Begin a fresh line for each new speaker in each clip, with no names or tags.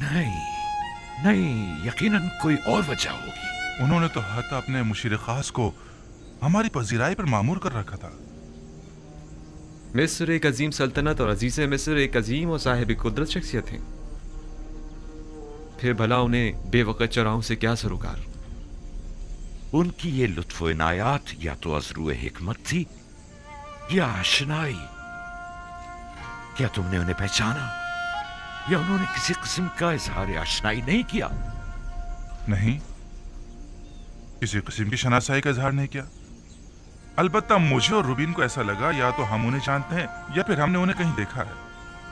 नहीं नहीं, यकीनन कोई और वजह होगी।
उन्होंने तो हत्ता अपने मुशीर खास को हमारी पजीराई पर मामूर कर रखा था।
मिस्र एक अजीम सल्तनत और अजीज़ मिस्र एक अजीम और साहिब कुदरत शख्सियत हैं। फिर भला उन्हें बेवकत चौराहों से क्या सरोकार?
उनकी ये लुत्फ इनायात या तो अज़रूए हिकमत थी या आशनाई। क्या तुमने उन्हें पहचाना या उन्होंने किसी किस्म का इजहार आशनाई नहीं किया?
नहीं, किसी किस्म की शनासाई का इजहार नहीं किया। अलबत्ता मुझे और रुबीन को ऐसा लगा या तो हम उन्हें जानते हैं या फिर हमने उन्हें कहीं देखा है।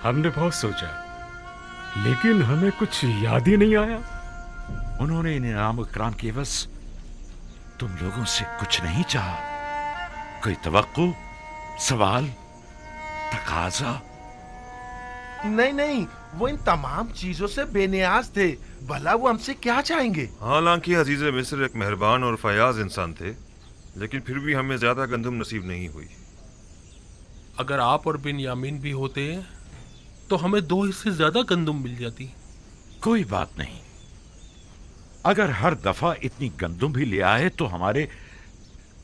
हमने बहुत सोचा लेकिन हमें कुछ याद ही नहीं आया।
उन्होंने इनाम इकराम के एवज तुम लोगों से कुछ नहीं चाहा? कोई तवक्को, सवाल, तकाजा?
नहीं नहीं, वो इन तमाम चीजों से बेनियाज थे। भला वो हमसे क्या चाहेंगे?
हालांकि अजीज मिस्र एक मेहरबान और फयाज इंसान थे, लेकिन फिर भी हमें ज्यादा गंदम नसीब नहीं हुई।
अगर आप और बिन्यामीन भी होते तो हमें 2 हिस्से ज्यादा गंदम मिल जाती।
कोई बात नहीं, अगर हर दफा इतनी गंदम भी ले आए तो हमारे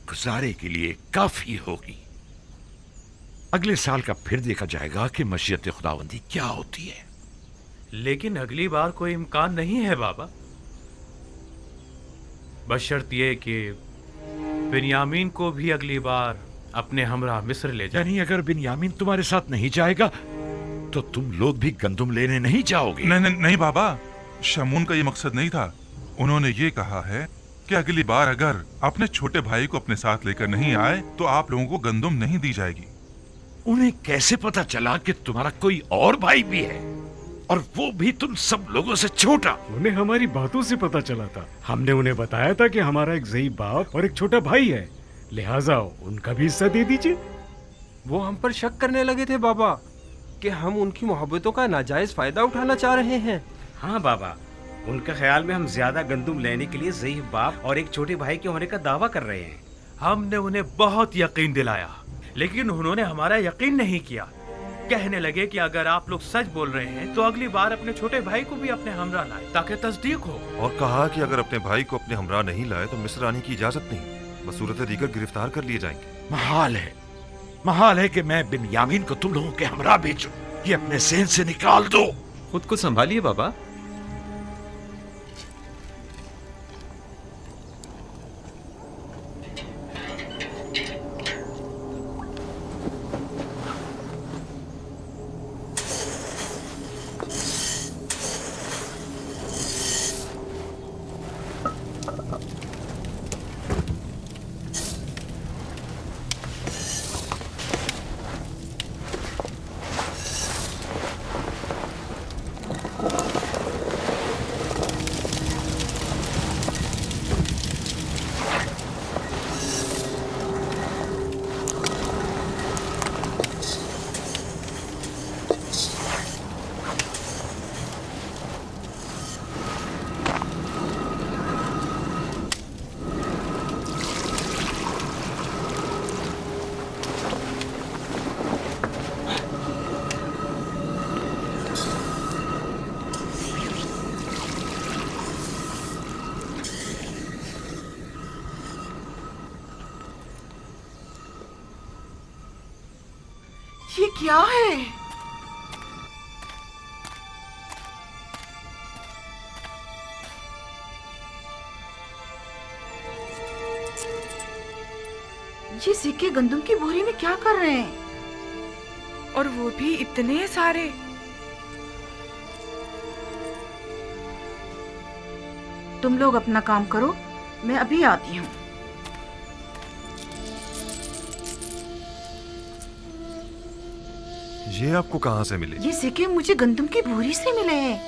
गुजारे के लिए काफी होगी। अगले साल का फिर देखा जाएगा कि मशीयत खुदावंदी क्या होती है।
लेकिन अगली बार कोई इम्कान नहीं है बाबा, बशर्त ये कि बिन्यामीन को भी अगली बार अपने हमरा मिस्र ले जाए।
यानी अगर बिन्यामीन तुम्हारे साथ नहीं जाएगा तो तुम लोग भी गंदम लेने नहीं जाओगे?
नहीं नहीं नहीं बाबा, शमून का ये मकसद नहीं था। उन्होंने ये कहा है कि अगली बार अगर अपने छोटे भाई को अपने साथ लेकर नहीं आए तो आप लोगों को गंदम नहीं दी जाएगी।
उन्हें कैसे पता चला कि तुम्हारा कोई और भाई भी है, और वो भी तुम सब लोगों से छोटा?
उन्हें हमारी बातों से पता चला था। हमने उन्हें बताया था कि हमारा एक ज़ईफ बाप और एक छोटा भाई है, लिहाजा उनका भी हिस्सा दे दीजिए।
वो हम पर शक करने लगे थे बाबा कि हम उनकी मोहब्बतों का नाजायज फायदा उठाना चाह रहे हैं।
हाँ बाबा, उनके ख्याल में हम ज्यादा गंदम लेने के लिए ज़ईफ बाप और एक छोटे भाई के होने का दावा कर रहे हैं।
हमने उन्हें बहुत यकीन दिलाया, लेकिन उन्होंने हमारा यकीन नहीं किया। कहने लगे कि अगर आप लोग सच बोल रहे हैं तो अगली बार अपने छोटे भाई को भी अपने हमरा लाए ताकि तस्दीक हो।
और कहा कि अगर अपने भाई को अपने हमरा नहीं लाए तो मिस्र आने की इजाजत नहीं, बसूरत दीगर गिरफ्तार कर लिए जाएंगे।
महाल है कि मैं बिन्यामीन को तुम लोगों के हमरा भेजूं। ये अपने ज़हन से निकाल दो।
खुद को संभालिए बाबा।
ये क्या है? ये सिक्के गंदम की बोरी में क्या कर रहे हैं?
और वो भी इतने सारे।
तुम लोग अपना काम करो, मैं अभी आती हूँ।
ये आपको कहाँ से मिले?
ये सिक्के मुझे गंदम की बोरी से मिले हैं।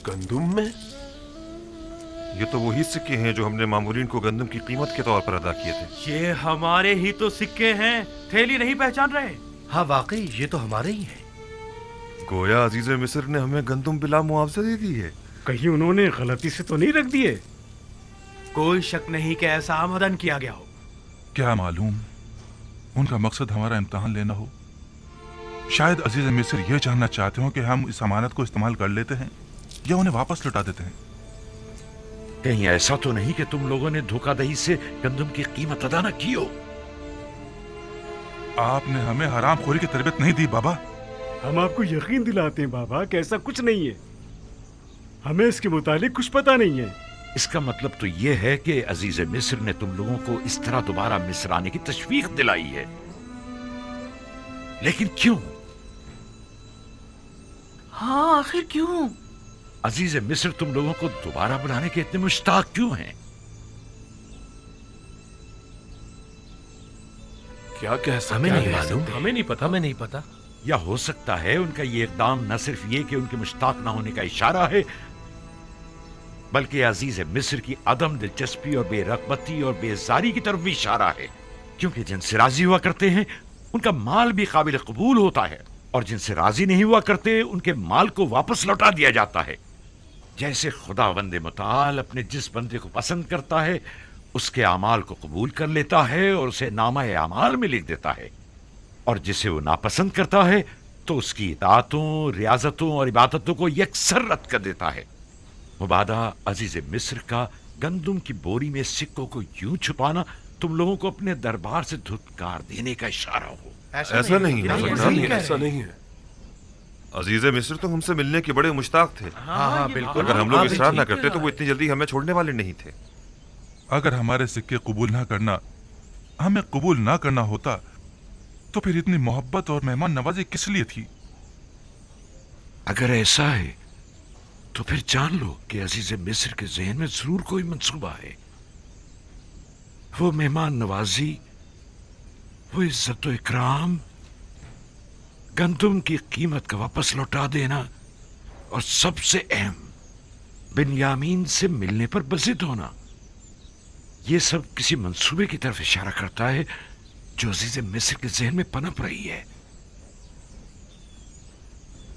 गंदम में? ये तो वही सिक्के हैं जो हमने मामूरीन को गंदम की कीमत के तौर पर अदा किए थे।
ये हमारे ही तो सिक्के हैं, थैली नहीं पहचान रहे?
हाँ वाकई ये तो हमारे ही हैं।
गोया अजीज मिस्र ने हमें गंदम बिला मुआवजा दे दी है।
कहीं उन्होंने गलती से तो नहीं रख दिए?
कोई शक नहीं कि ऐसा आमदन किया गया हो।
क्या मालूम उनका मकसद हमारा इम्तिहान लेना हो। शायद अजीज मिस्र ये जानना चाहते हो कि हम इस अमानत को इस्तेमाल कर लेते हैं या उन्हें वापस लौटा देते हैं।
कहीं ऐसा तो नहीं कि तुम लोगों ने धोखाधड़ी से गंदम की कीमत अदा न की हो?
आपने हमें हरामखोरी की तरबियत नहीं दी बाबा।
हम आपको यकीन दिलाते हैं बाबा कि ऐसा कुछ नहीं है। हमें इसके मुतालिक कुछ पता नहीं है।
इसका मतलब तो यह है कि अजीज मिस्र ने तुम लोगों को इस तरह दोबारा मिस्र आने की तशवीक दिलाई है, लेकिन क्यों?
हाँ, आखिर क्यों?
अजीज मिस्र तुम लोगों को दोबारा बुलाने के इतने मुश्ताक क्यों हैं?
क्या कह सकते
हमें
हैं?
नहीं मालूम।
हमें नहीं पता। हमें नहीं पता।
या हो सकता है उनका ये इकदाम न सिर्फ ये कि उनके मुश्ताक ना होने का इशारा है, बल्कि अजीज मिस्र की अदम दिलचस्पी और बेरगबती और बेजारी की तरफ भी इशारा है, क्योंकि जिनसे राजी हुआ करते हैं उनका माल भी काबिल कबूल होता है, और जिनसे राजी नहीं हुआ करते उनके माल को वापस लौटा दिया जाता है। जैसे खुदावंद मुताल अपने जिस बंदे को पसंद करता है उसके अमाल को कबूल कर लेता है और उसे नामा अमाल में लिख देता है, और जिसे वो नापसंद करता है तो उसकी इताअतों, रियाजतों और इबादतों को यकसर रद्द कर देता है। मुबादा अजीज मिस्र का गंदुम की बोरी में सिक्कों को यूं छुपाना तुम लोगों को अपने दरबार से धुतकार देने का इशारा हो।
ऐसा नहीं है।
ऐसा नहीं है।
अजीज मिस्र तो हमसे मिलने के बड़े मुश्ताक थे।
हाँ, बिल्कुल।
अगर हम लोग इसरार ना करते तो वो इतनी जल्दी हमें छोड़ने वाले नहीं थे।
अगर हमारे सिक्के कबूल ना करना हमें कबूल ना करना होता तो फिर इतनी मोहब्बत और मेहमान नवाजी किस लिए थी?
अगर ऐसा है तो फिर जान लो कि अजीज मिस्र के जहन में जरूर कोई मंसूबा है। वो मेहमान नवाजी, वो इज्जत व इकराम, गंदुम की कीमत का वापस लौटा देना, और सबसे अहम बिन्यामीन से मिलने पर बज़िद होना, ये सब किसी मंसूबे की तरफ इशारा करता है जो अजीज मिस्र के जहन में पनप रही है।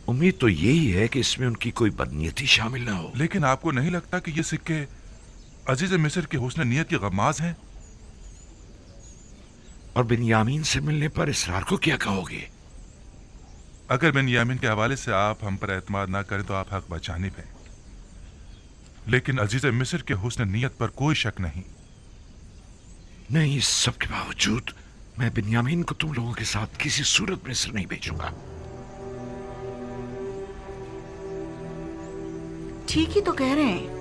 उम्मीद तो यही है कि इसमें उनकी कोई बदनीयती शामिल ना हो।
लेकिन आपको नहीं लगता कि ये सिक्के अजीज मिस्र के हुस्न नीयत की गमाज हैं?
और बिन्यामीन से मिलने पर इसरार को क्या कहोगे?
अगर बिन्यामीन के हवाले से आप हम पर एतमाद ना करें तो आप हक बचानिब हैं, लेकिन अजीज मिस्र के हुस्न नीयत पर कोई शक नहीं।
नहीं, इस सब के बावजूद मैं बिन्यामीन को तुम लोगों के साथ किसी सूरत में मिस्र नहीं भेजूंगा।
ठीक ही तो कह रहे हैं।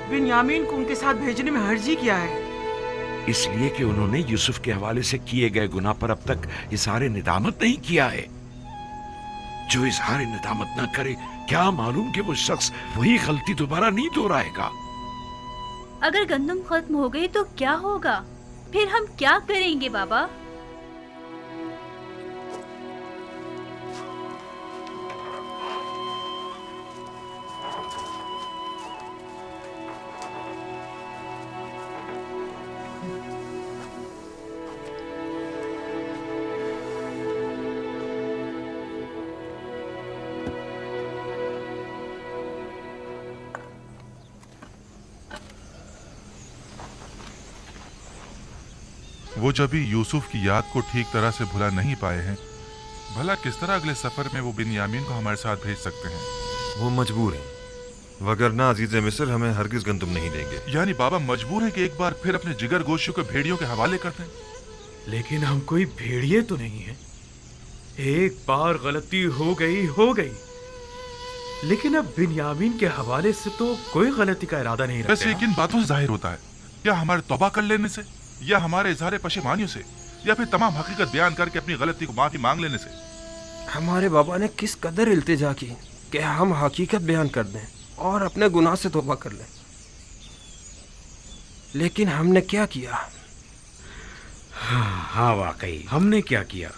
बिन्यामीन को उनके साथ भेजने में हर्जी क्या है?
इसलिए कि उन्होंने यूसुफ के हवाले से किए गए गुनाह पर अब तक इजहार निदामत नहीं किया है। जो इजहार निदामत ना करे, क्या मालूम कि वो शख्स वही गलती दोबारा नहीं दोहराएगा।
अगर गंदम खत्म हो गई तो क्या होगा? फिर हम क्या करेंगे बाबा?
वो जब भी यूसुफ की याद को ठीक तरह से भुला नहीं पाए हैं, भला किस तरह अगले सफर में वो बिन्यामीन को हमारे साथ भेज सकते हैं?
वो मजबूर हैं, वगरना अजीज मिस्र हमें हरगिज गंदुम नहीं देंगे।
यानी बाबा मजबूर है कि एक बार फिर अपने जिगर गोशियों को भेड़ियों के हवाले कर दें?
लेकिन हम कोई भेड़िए तो नहीं है। एक बार गलती हो गई, लेकिन अब बिन्यामीन के हवाले से तो कोई गलती का इरादा नहीं रखते।
वैसे किन बातों से जाहिर होता है? क्या हमारे तौबा कर लेने से, या हमारे इजहार पशेमानियों से, या फिर तमाम हकीकत बयान करके अपनी गलती को माफी मांग लेने से?
हमारे बाबा ने किस कदर इल्तिजा की कि हम हकीकत बयान कर दें और अपने गुनाह से तौबा कर लें, लेकिन हमने क्या किया?
हाँ वाकई हमने क्या किया?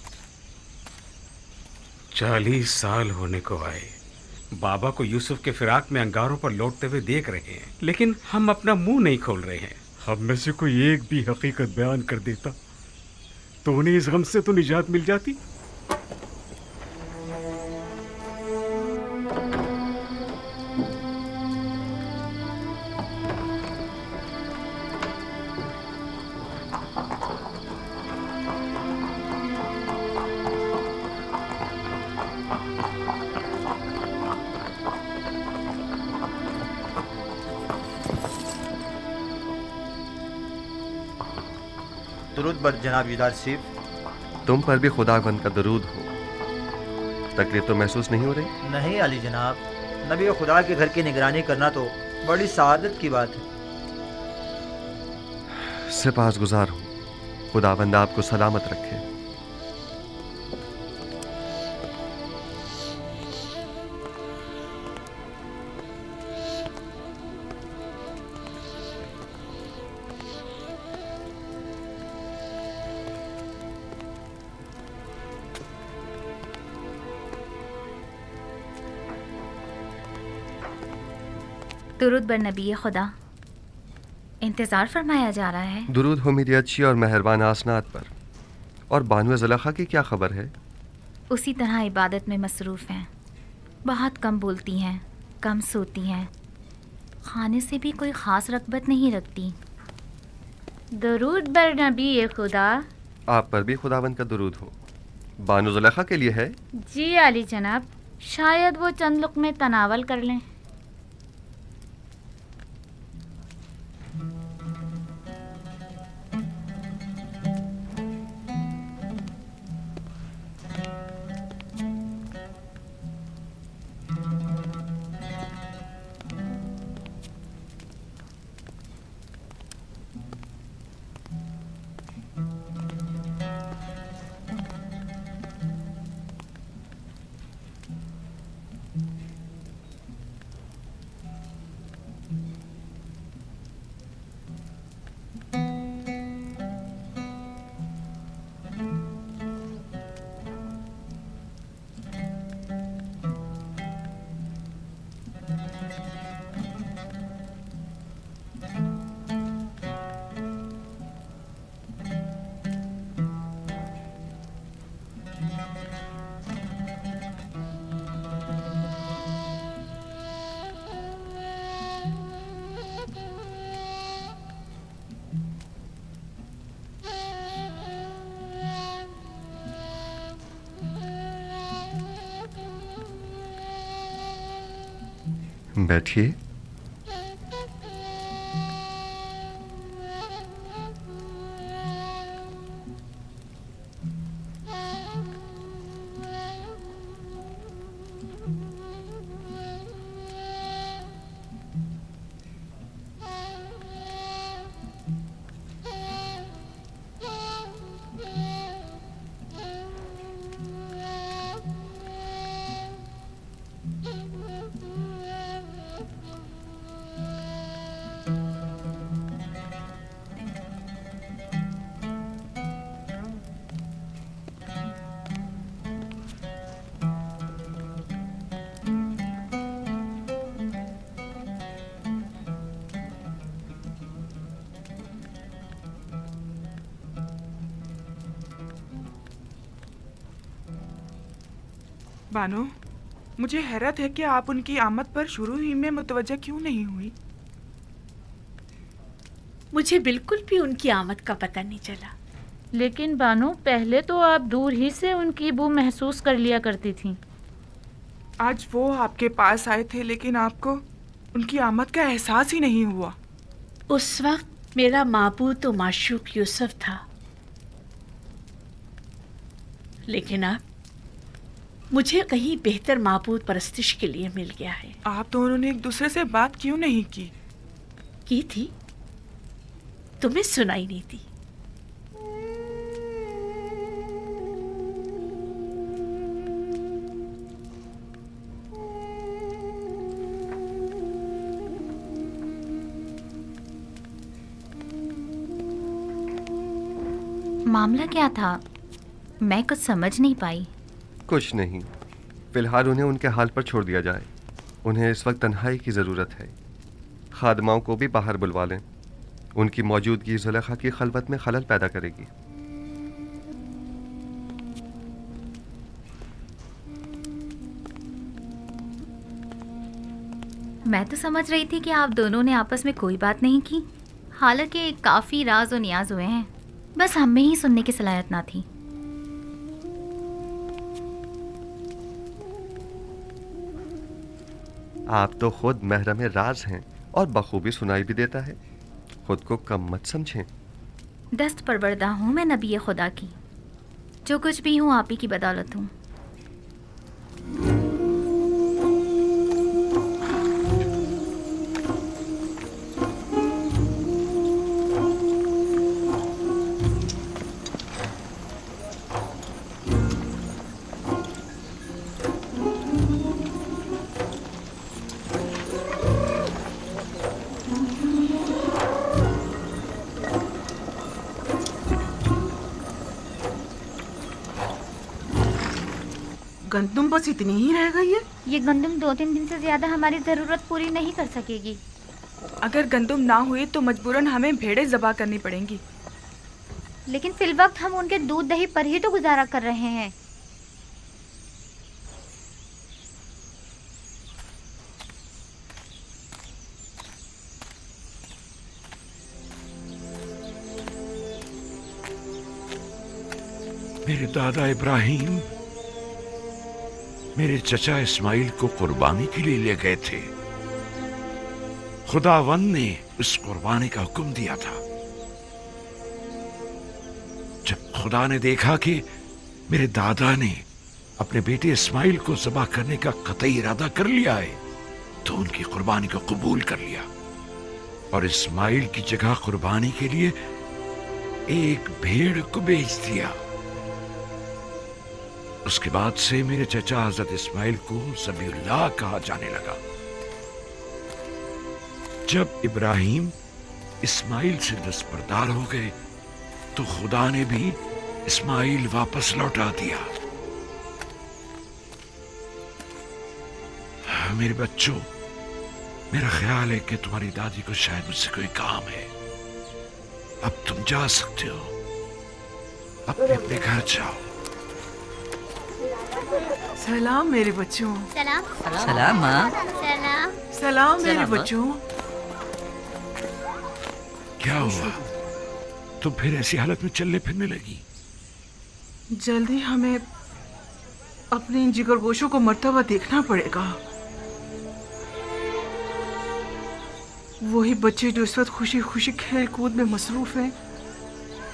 40 साल होने को आए, बाबा को यूसुफ के फिराक में अंगारों पर लौटते हुए देख रहे हैं, लेकिन हम अपना मुंह नहीं खोल रहे हैं।
हम में से कोई एक भी हकीकत बयान कर देता तो उन्हें इस गम से तो निजात मिल जाती।
درود بر جناب یدار سیف.
تم پر بھی خداوند کا درود ہو. تکلیف تو محسوس نہیں ہو رہی؟
نہیں علی جناب، نبی خدا کے گھر کی نگرانی کرنا تو بڑی سعادت کی بات ہے.
سپاس گزار ہوں. خداوند آپ کو سلامت رکھے.
درود بر نبی خدا. انتظار فرمایا جا رہا ہے.
درود ہو میری اچھی اور مہربان حسنات پر. اور بانو زلیخا کی کیا خبر ہے؟
اسی طرح عبادت میں مصروف ہیں. بہت کم بولتی ہیں، کم سوتی ہیں، کھانے سے بھی کوئی خاص رغبت نہیں رکھتی.
درود بر نبی خدا.
آپ پر بھی خداوند کا درود ہو. بانو زلیخا کے لیے ہے؟
جی علی جناب، شاید وہ چند لقمے تناول کر لیں.
بیٹھیے.
بانو، مجھے حیرت ہے کہ آپ ان کی آمد پر شروع ہی میں متوجہ کیوں نہیں ہوئی؟
مجھے بالکل بھی ان کی آمد کا پتہ نہیں چلا.
لیکن بانو، پہلے تو آپ دور ہی سے ان کی بو محسوس کر لیا کرتی تھیں.
آج وہ آپ کے پاس آئے تھے لیکن آپ کو ان کی آمد کا احساس ہی نہیں ہوا.
اس وقت میرا معبود و معشوق یوسف تھا، لیکن اب مجھے کہیں بہتر معبود پرستش کے لیے مل گیا ہے.
آپ دونوں نے ایک دوسرے سے بات کیوں نہیں کی؟
کی تھی، تمہیں سنائی نہیں تھی.
معاملہ کیا تھا؟ میں کچھ سمجھ نہیں پائی.
کچھ نہیں، فی الحال انہیں ان کے حال پر چھوڑ دیا جائے. انہیں اس وقت تنہائی کی ضرورت ہے. خادماؤں کو بھی باہر بلوا لیں. ان کی موجودگی زلیخا کی خلوت میں خلل پیدا کرے گی.
میں تو سمجھ رہی تھی کہ آپ دونوں نے آپس میں کوئی بات نہیں کی، حالانکہ کافی راز و نیاز ہوئے ہیں. بس ہم میں ہی سننے کی صلاحیت نہ تھی.
آپ تو خود محرم راز ہیں اور بخوبی سنائی بھی دیتا ہے. خود کو کم مت سمجھیں.
دست پروردہ ہوں میں نبی خدا کی، جو کچھ بھی ہوں آپ ہی کی بدولت ہوں۔
گندم بس اتنی ہی رہ گئی ہے؟
یہ گندم 2-3 دن سے زیادہ ہماری ضرورت پوری نہیں کر سکے گی۔
اگر گندم نہ ہوئی تو مجبوراً ہمیں بھیڑیں ذبح کرنی پڑیں گی۔
لیکن فی الوقت ہم ان کے دودھ دہی پر ہی تو گزارا کر رہے ہیں۔
میرے دادا ابراہیم میرے چچا اسماعیل کو قربانی کے لیے لے گئے تھے۔ خداوند نے اس قربانی کا حکم دیا تھا۔ جب خدا نے دیکھا کہ میرے دادا نے اپنے بیٹے اسماعیل کو ذبح کرنے کا قطعی ارادہ کر لیا ہے تو ان کی قربانی کو قبول کر لیا اور اسماعیل کی جگہ قربانی کے لیے ایک بھیڑ کو بیچ دیا۔ اس کے بعد سے میرے چچا حضرت اسماعیل کو ذبیح اللہ کہا جانے لگا۔ جب ابراہیم اسماعیل سے دستبردار ہو گئے تو خدا نے بھی اسماعیل واپس لوٹا دیا۔ میرے بچوں، میرا خیال ہے کہ تمہاری دادی کو شاید مجھ سے کوئی کام ہے۔ اب تم جا سکتے ہو، اپنے اپنے گھر جاؤ۔
سلام میرے بچوں۔
سلام
سلام ماں۔
سلام
سلام میرے بچوں۔
کیا ہوا؟ تم پھر ایسی حالت میں چلنے پھرنے لگی؟
جلدی ہمیں اپنے ان جگر گوشوں کو مرتا ہوا دیکھنا پڑے گا۔ وہی بچے جو اس وقت خوشی خوشی کھیل کود میں مصروف ہیں،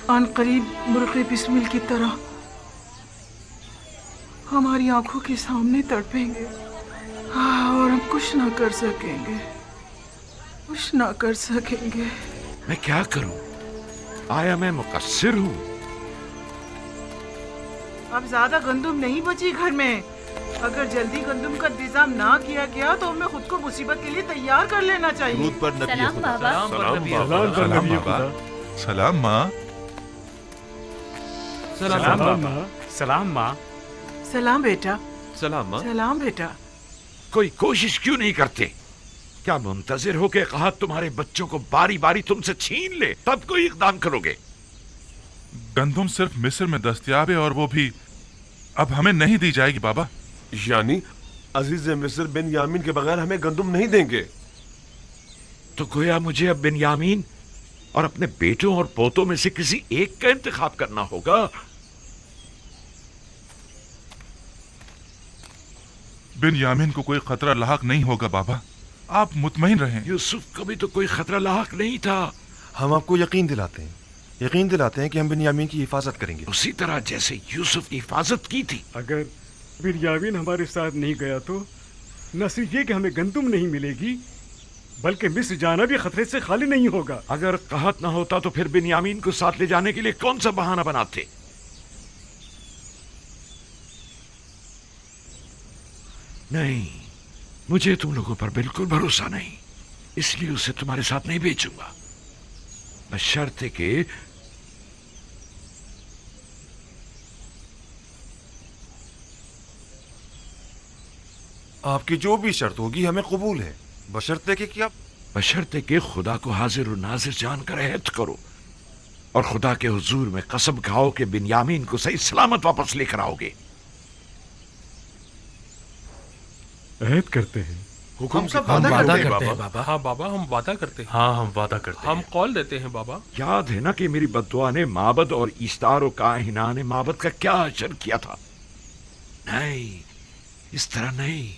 آن قریب مرغ بسمل کی طرح ہماری آنکھوں کے سامنے تڑپیں گے اور ہم کچھ نہ کر سکیں گے، کچھ نہ کر سکیں گے۔
میں کیا کروں؟ آیا میں مقصر ہوں؟
اب زیادہ گندم نہیں بچی گھر میں۔ اگر جلدی گندم کا انتظام نہ کیا گیا تو ہمیں خود کو مصیبت کے لیے تیار کر لینا چاہیے۔
درود پر نبی
سلام
خدا۔
بابا۔
سلام بابا۔ سلام ماں۔
سلام بابا۔ سلام ماں۔
سلام بیٹا۔
سلام ماں۔
سلام بیٹا۔
کوئی کوشش کیوں نہیں کرتے؟ کیا منتظر ہو کہ قحط تمہارے بچوں کو باری باری تم سے چھین لے تب کوئی اقدام کرو گے؟
گندم صرف مصر میں دستیاب ہے اور وہ بھی اب ہمیں نہیں دی جائے گی بابا۔
یعنی عزیز مصر بن یامین کے بغیر ہمیں گندم نہیں دیں گے؟
تو گویا مجھے اب بنیامین اور اپنے بیٹوں اور پوتوں میں سے کسی ایک کا انتخاب کرنا ہوگا۔
بن یامین کو کوئی خطرہ لاحق نہیں ہوگا بابا، آپ مطمئن رہیں۔
یوسف کو بھی تو کوئی خطرہ لاحق نہیں تھا۔
ہم آپ کو یقین دلاتے ہیں کہ ہم بن یامین کی حفاظت کریں گے،
اسی طرح جیسے یوسف کی حفاظت کی تھی۔
اگر بنیامین ہمارے ساتھ نہیں گیا تو نہ صرف یہ کہ ہمیں گندم نہیں ملے گی بلکہ مصر جانا بھی خطرے سے خالی نہیں ہوگا۔
اگر قحط نہ ہوتا تو پھر بنیامین کو ساتھ لے جانے کے لیے کون سا بہانہ بناتے؟ نہیں، مجھے تم لوگوں پر بالکل بھروسہ نہیں، اس لیے اسے تمہارے ساتھ نہیں بھیجوں گا، بشرطے کہ
آپ کی جو بھی شرط ہوگی ہمیں قبول ہے، بشرطے کہ کیا؟
بشرطے کہ خدا کو حاضر و ناظر جان کر عہد کرو اور خدا کے حضور میں قسم کھاؤ کہ بنیامین کو صحیح سلامت واپس لے کر آؤ گے۔
عہد کرتے ہیں۔
حکم سے
ہم
وعدہ کرتے ہیں بابا۔ ہاں بابا، ہم وعدہ کرتے ہیں۔
ہاں ہم وعدہ کرتے ہیں۔
ہم قول دیتے ہیں بابا۔
یاد ہے نا کہ میری بددعا نے معبد اور ایستار و کاہنان معبد کا کیا اشر کیا تھا؟ نہیں، اس طرح نہیں،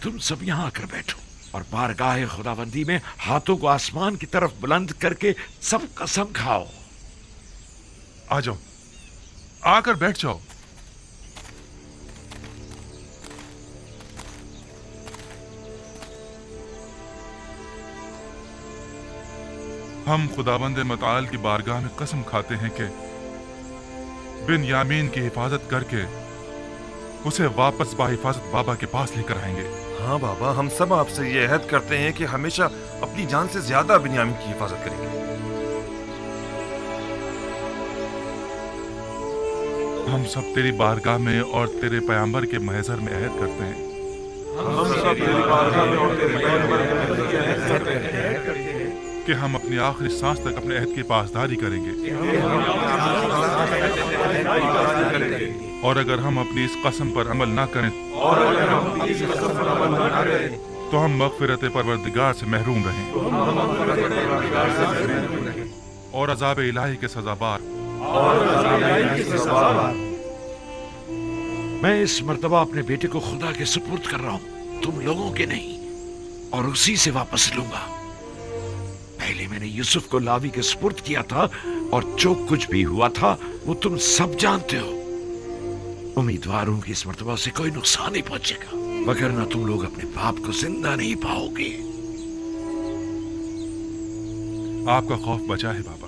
تم سب یہاں آ کر بیٹھو اور بارگاہ خداوندی میں ہاتھوں کو آسمان کی طرف بلند کر کے سب قسم کھاؤ
आ जाओ, आकर बैठ जाओ। हम खुदाबंद मताल की बारगाह में कसम खाते हैं कि बिन यामीन की हिफाजत करके उसे वापस बाहिफाजत बाबा के पास लेकर आएंगे।
हाँ बाबा, हम सब आपसे ये अहद करते हैं कि हमेशा अपनी जान से ज्यादा बिन्यामीन की हिफाजत करेंगे।
हम सब तेरी बारगाह में और तेरे पैगंबर के महज़र में अहद करते हैं कि हम अपनी आखिरी सांस तक अपने अहद की पासदारी करेंगे, और अगर हम अपनी इस कसम पर अमल ना करें तो हम मग़फ़िरत परवरदिगार से महरूम रहें और अज़ाब इलाही के सज़ाबार।
मैं इस मर्तबा अपने बेटे को खुदा के सुपुर्द कर रहा हूँ, तुम लोगों के नहीं, और उसी से वापस लूंगा। पहले मैंने यूसुफ को लावी के सुपुर्द किया था, और जो कुछ भी हुआ था वो तुम सब जानते हो। उम्मीदवार हूं कि इस मर्तबा से कोई नुकसान नहीं पहुंचेगा, वगरना तुम लोग अपने बाप को जिंदा नहीं पाओगे।
आपका खौफ बचा है बाबा।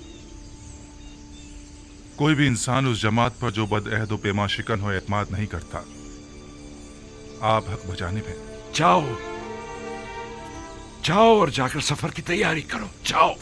कोई भी इंसान उस जमात पर जो बदअहद व पेमा शिकन हो एतमाद नहीं करता। आप हक बजाने में।
जाओ जाओ और जाकर सफर की तैयारी करो, जाओ।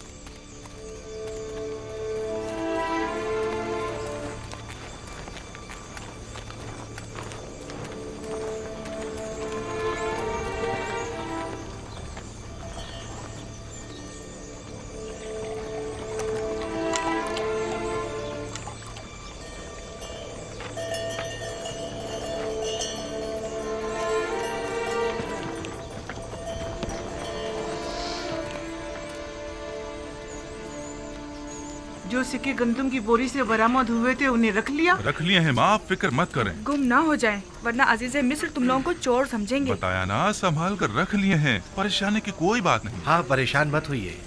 जो सिक्के गंदम की बोरी से बरामद हुए थे उन्हें रख लिया?
रख लिए हैं माँ, आप फिक्र मत करें।
गुम ना हो जाए, वरना अजीज मिस्र तुम लोगों को चोर समझेंगे।
बताया ना, संभाल कर रख लिए हैं, परेशानी की कोई बात नहीं।
हाँ, परेशान मत होइए।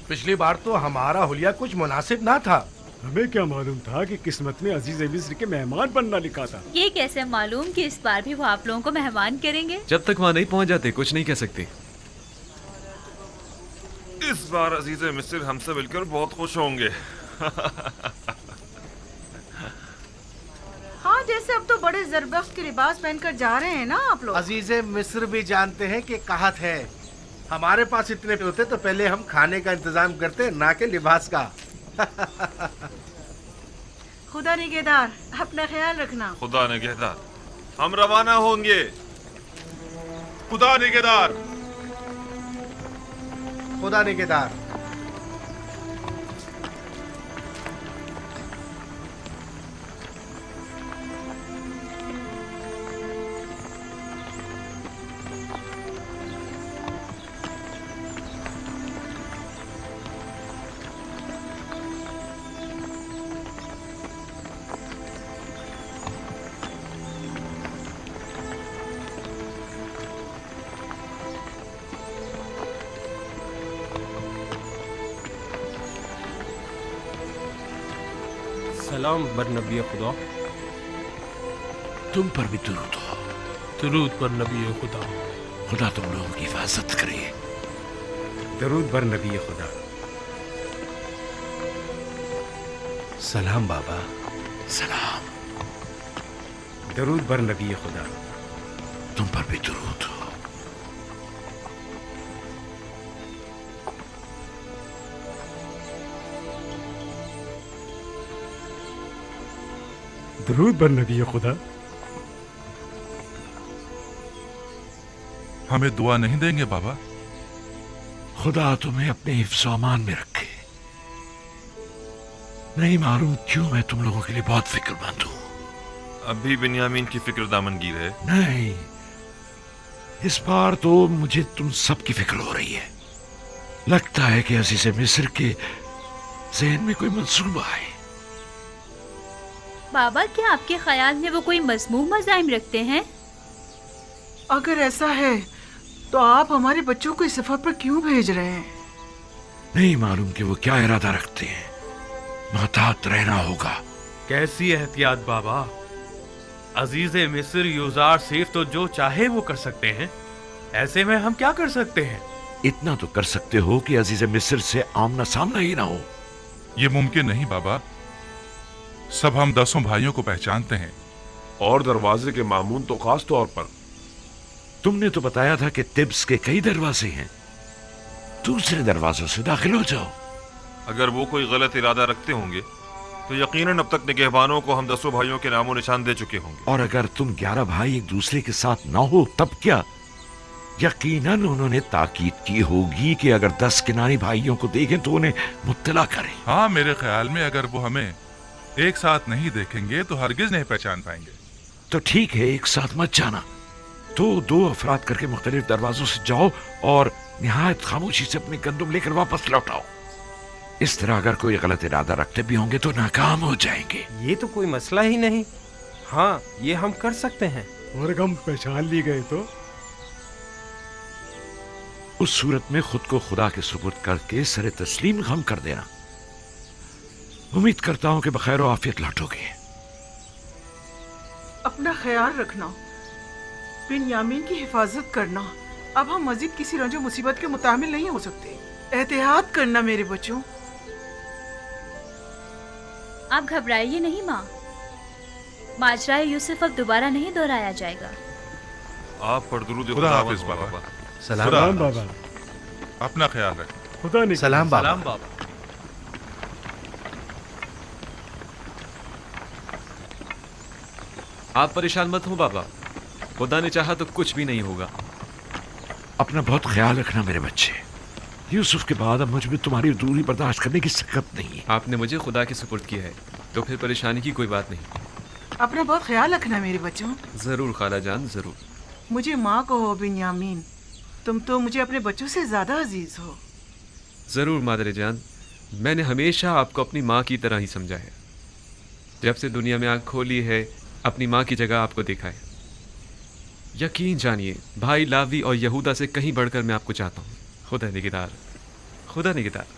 पिछली बार तो हमारा हुलिया कुछ मुनासिब ना था।
हमें क्या मालूम था कि किस्मत में अजीज मिस्र के मेहमान बनना लिखा था।
ये कैसे मालूम कि इस बार भी वो आप लोगों को मेहमान करेंगे?
जब तक वहाँ नहीं पहुँच जाते कुछ नहीं कह सकते।
इस बार अजीज मिस्र हमसे मिलकर बहुत खुश होंगे।
हाँ, जैसे अब तो बड़े जरबख्श के लिबास पहनकर जा रहे हैं ना आप लोग।
अजीजे मिस्र भी जानते हैं कि कहत है, हमारे पास इतने होते तो पहले हम खाने का इंतजाम करते, ना कि लिबास का।
खुदा निगहदार, अपना ख्याल रखना।
खुदा निगहदार, हम रवाना होंगे।
खुदा निगहदार,
खुदा निगहदार।
सलाम बर नबी खुदा।
तुम पर भी दुरूद हो।
दुरूद पर नबी खुदा।
खुदा तुम लोगों की हिफाजत करे।
दरूद बर नबी खुदा।
सलाम बाबा।
सलाम।
दरूद बर नबी खुदा।
तुम पर भी दुरूद हो।
दरूद बर नबी खुदा।
हमें दुआ नहीं देंगे बाबा?
खुदा तुम्हें अपने हिफ्ज़ अमान में रखे। नहीं मालूम क्यों मैं तुम लोगों के लिए बहुत फिक्रमंद हूँ।
अभी बिन्यामीन की फिक्र दामनगीर है?
नहीं, इस बार तो मुझे तुम सब की फिक्र हो रही है। लगता है कि अजीज़ मिस्र के ज़हन में कोई मंसूबा है।
बाबा, क्या आपके ख्याल में वो कोई मज़मूम मज़ाहिम रखते हैं?
अगर ऐसा है तो आप हमारे बच्चों को इस सफर पर क्यों भेज रहे हैं?
नहीं मालूम कि वो क्या इरादा रखते हैं, मोहतात रहना होगा।
कैसी एहतियात बाबा? अजीज मिस्र यूजार सिर्फ तो जो चाहे वो कर सकते हैं, ऐसे में हम क्या कर सकते हैं?
इतना तो कर सकते हो कि अजीज मिस्र से आमना सामना ही ना हो।
ये मुमकिन नहीं बाबा। सब हम 10 भाइयों को पहचानते हैं।
और दरवाजे के मामून तो खास तौर पर।
तुमने तो बताया था कि तिब्स के कई दरवाजे हैं, दूसरे दरवाजों से दाखिल हो जाओ।
अगर वो कोई गलत इरादा रखते होंगे तो यकीनन अब तक निगहबानों को हम 10 भाइयों के नामो निशान दे चुके होंगे।
और अगर तुम 11 भाई एक दूसरे के साथ ना हो तब क्या? यकीनन उन्होंने ताकीद की होगी कि अगर 10 किनारी भाइयों को देखें तो उन्हें मुत्तला करें।
हाँ, मेरे ख्याल में अगर वो हमें एक साथ नहीं देखेंगे तो हरगिज नहीं पहचान पाएंगे।
तो ठीक है, एक साथ मत जाना। तो 2 अफराद करके मुख्तलिफ दरवाजों से जाओ और निहायत खामोशी से अपने गंदुम लेकर वापस लौटाओ। इस तरह अगर कोई गलत इरादा रखते भी होंगे तो नाकाम हो जाएंगे।
ये तो कोई मसला ही नहीं। हाँ, ये हम कर सकते हैं।
और अगर हम पहचान ली गए तो?
उस सूरत में खुद को खुदा के सुपुर्द करके सरे तस्लीम हम कर देना। उम्मीद करता हूं कि बखैर और आफियत लौटोगे।
अपना ख्याल रखना, बिन्यामीन की हिफाजत करना। अब हम मजीद किसी रंजो मुसीबत के मुतामिल नहीं हो सकते। एहतियात करना मेरे बच्चों।
आप घबराइए नहीं माँ, माजराए यूसुफ अब दोबारा नहीं दोहराया जाएगा।
आप पर दुरूद
खुदा हाफिज बाबा।
सलाम
बाबा।
अपना ख्याल रखें।
खुदा ने
सलाम बाबा।
सलाम बाबा।
आप परेशान मत हो बाबा, खुदा ने चाहा तो कुछ भी नहीं होगा।
अपना बहुत ख्याल रखना मेरे बच्चे। यूसुफ के बाद अब मुझ में तुम्हारी दूरी बर्दाश्त करने की सकत नहीं है।
आपने मुझे खुदा के सुपुर्द किया है तो फिर परेशानी की कोई बात नहीं।
अपना बहुत ख्याल रखना मेरे बच्चों।
जरूर खाला जान, जरूर।
मुझे माँ कहो बिन्यामीन, तुम तो मुझे अपने बच्चों से ज्यादा अजीज हो।
जरूर मादरे जान, मैंने हमेशा आपको अपनी माँ की तरह ही समझा है। जब से दुनिया में आँख खोली है, अपनी माँ की जगह आपको देखा है। यकीन जानिए, भाई लावी और यहूदा से कहीं बढ़कर मैं आपको चाहता हूँ। खुदा निगहदार, खुदा निगहदार।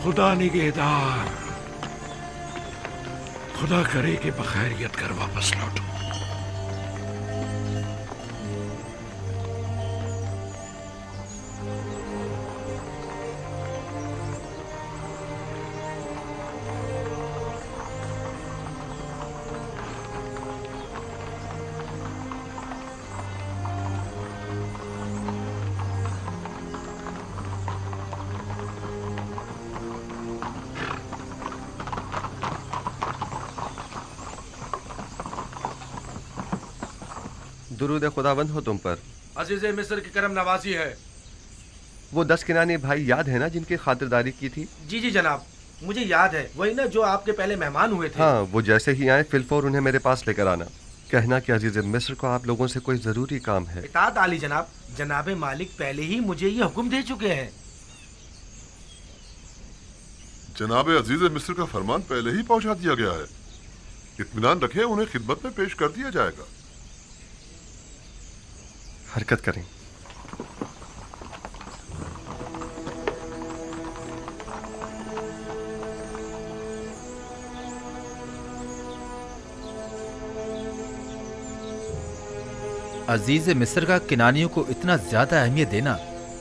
खुदा निगहदार, खुदा करे कि बखैरियत कर वापस लौटो।
दुरूद खुदावंद हो तुम पर।
अजीज मिस्र की करम नवाजी है।
वो 10 किनानी भाई याद है ना जिनकी खातिरदारी की थी?
जी जी जनाब, मुझे याद है। वही ना जो आपके पहले मेहमान हुए थे।
हाँ, वो जैसे ही आए फिलफौर उन्हें मेरे पास लेकर आना। कहना कि अजीज मिस्र को आप लोगों से कोई जरूरी काम है।
इताअत आली जनाब। जनाबे मालिक पहले ही मुझे ये हुक्म दे चुके हैं।
जनाबे अजीज मिस्र का फरमान पहले ही पहुंचा दिया गया है। इत्मीनान रखें, उन्हें खिदमत में पेश कर दिया जाएगा।
हरकत करें।
अजीज मिस्र का किनानियों को इतना ज्यादा अहमियत देना,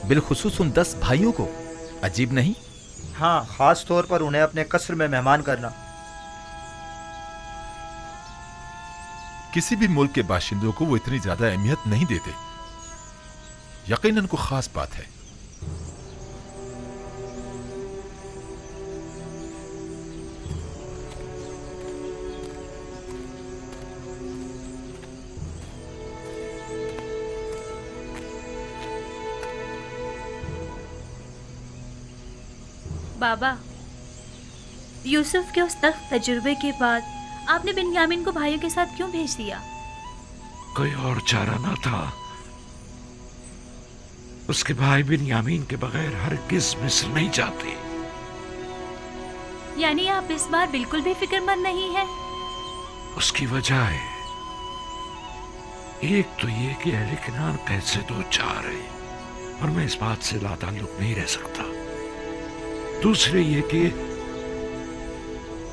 बिलखुसूस उन 10 भाइयों को, अजीब नहीं?
हाँ, खास तौर पर उन्हें अपने कस्र में मेहमान करना।
किसी भी मुल्क के बाशिंदों को वो इतनी ज्यादा अहमियत नहीं देते। यकीनन को खास बात है।
बाबा, यूसुफ के उस तख्त तजुर्बे के बाद आपने बिन्यामीन को भाइयों के साथ क्यों भेज दिया?
कोई और चारा ना था। उसके भाई बिन्यामीन के बगैर हरगिज़ मिस्र नहीं जाते।
یعنی آپ اس بار بالکل بھی فکر مند نہیں ہیں؟
اس کی وجہ ہے ایک تو یہ کہ اہل کنعان قید سے دو چار ہے اور میں اس بات سے لا تعلق نہیں رہ سکتا. دوسرے یہ کہ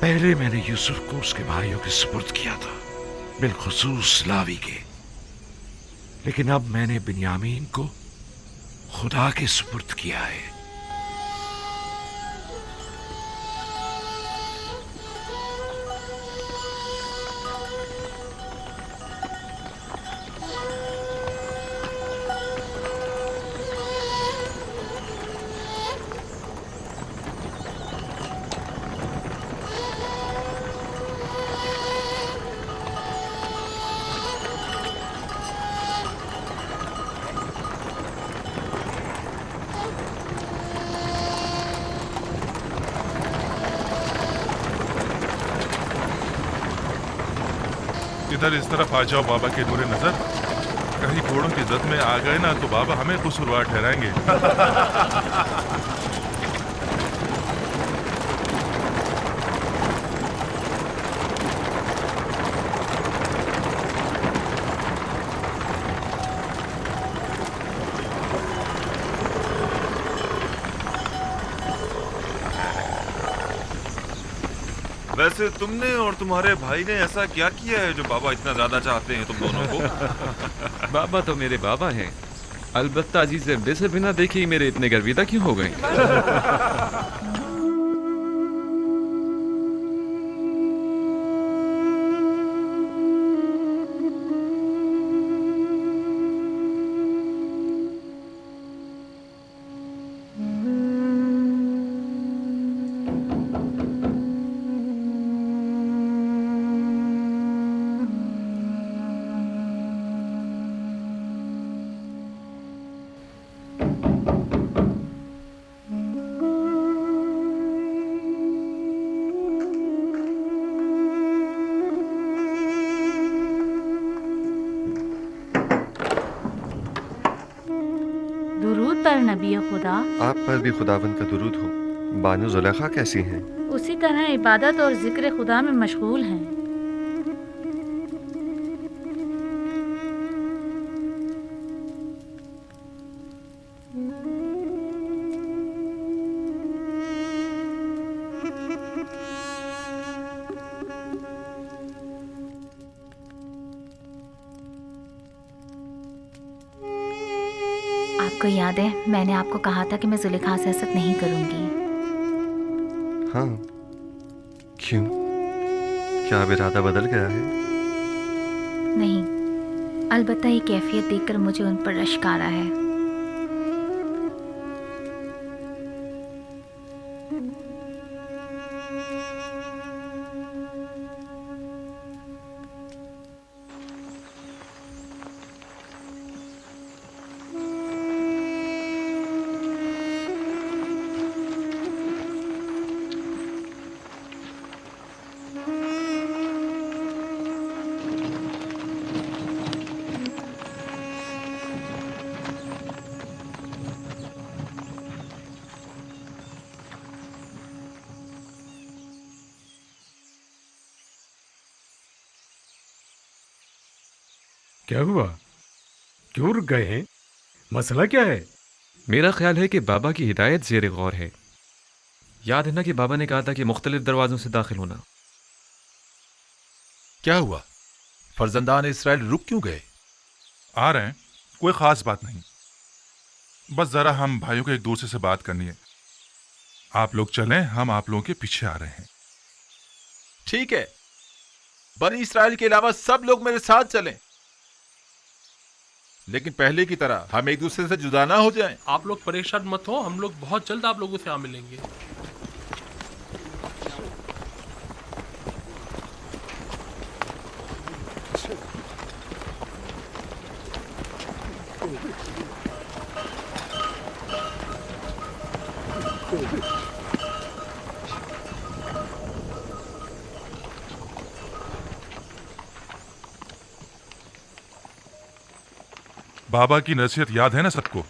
پہلے میں نے یوسف کو اس کے بھائیوں کے سپرد کیا تھا، بالخصوص لاوی کے، لیکن اب میں نے بنیامین کو خدا کے سپرد کیا ہے.
ادھر اس طرف آ جاؤ بابا کے نور نظر. کہیں گھوڑوں کی زد میں آ گئے نا تو بابا ہمیں قصوروار ٹھہرائیں گے.
ویسے تم نے اور تمہارے بھائی نے ایسا کیا کیا ہے جو بابا اتنا زیادہ چاہتے ہیں تم دونوں کو؟
بابا تو میرے بابا ہیں، البتہ عزیز مصر بنا دیکھے ہی میرے اتنے گرویدہ کیوں ہو گئے؟
نبی خدا،
آپ پر بھی خداوند کا درود ہو. بانو زلیخا کیسی ہیں؟
اسی طرح عبادت اور ذکر خدا میں مشغول ہیں.
آپ کو یاد ہے میں نے آپ کو کہا تھا کہ میں زلیخا سے حسد نہیں کروں گی؟
ہاں، کیوں؟ کیا اب ارادہ بدل گیا ہے؟
نہیں، البتہ یہ کیفیت دیکھ کر مجھے ان پر رشک آ رہا ہے.
کیا ہوا؟ کیوں رک گئے ہیں؟ مسئلہ کیا ہے؟
میرا خیال ہے کہ بابا کی ہدایت زیر غور ہے. یاد ہے نا کہ بابا نے کہا تھا کہ مختلف دروازوں سے داخل ہونا.
کیا ہوا؟ فرزندان اسرائیل رک کیوں گئے؟
آ رہے ہیں، کوئی خاص بات نہیں، بس ذرا ہم بھائیوں کو ایک دوسرے سے بات کرنی ہے. آپ لوگ چلیں، ہم آپ لوگوں کے پیچھے آ رہے ہیں.
ٹھیک ہے، بنی اسرائیل کے علاوہ سب لوگ میرے ساتھ چلیں، لیکن پہلے کی طرح ہم ایک دوسرے سے جدا نہ ہو جائیں.
آپ لوگ پریشان مت ہو، ہم لوگ بہت جلد آپ لوگوں سے آ ملیں گے.
بابا کی نصیحت یاد ہے نا سب کو؟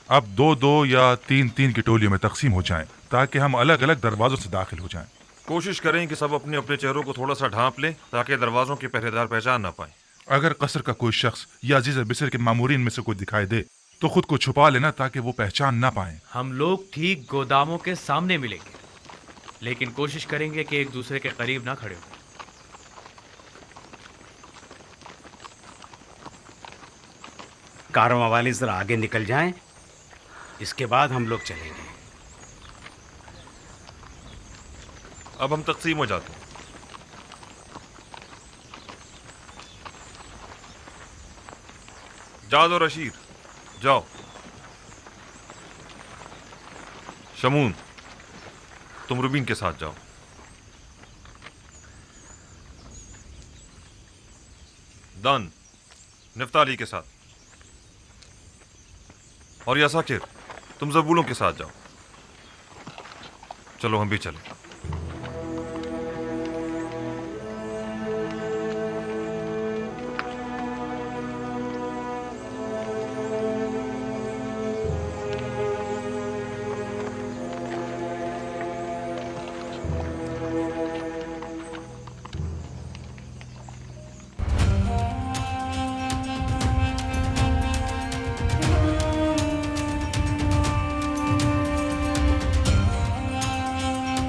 اب 2-2 یا 3-3 کی ٹولیوں میں تقسیم ہو جائیں. ताकि हम अलग अलग दरवाजों से दाखिल हो जाएं।
कोशिश करें कि सब अपने अपने चेहरों को थोड़ा सा ढांप लें ताकि दरवाजों के पहरेदार पहचान ना पाए।
अगर कसर का कोई शख्स या अजीज मिस्र के मामूरीन में से कोई दिखाई दे तो खुद को छुपा लेना ताकि वो पहचान ना पाए।
हम लोग ठीक गोदामों के सामने मिलेंगे, लेकिन कोशिश करेंगे कि एक दूसरे के करीब ना खड़े हो।
कारवां वाले जरा आगे निकल जाएं, इसके बाद हम लोग चलेंगे।
अब हम तकसीम हो जाते हैं। जाद और अशीर जाओ। शमून तुम रुबीन के साथ जाओ। दान निफ्ताली के साथ, और यासाकिर तुम जबूलों के साथ जाओ। चलो हम भी चलें।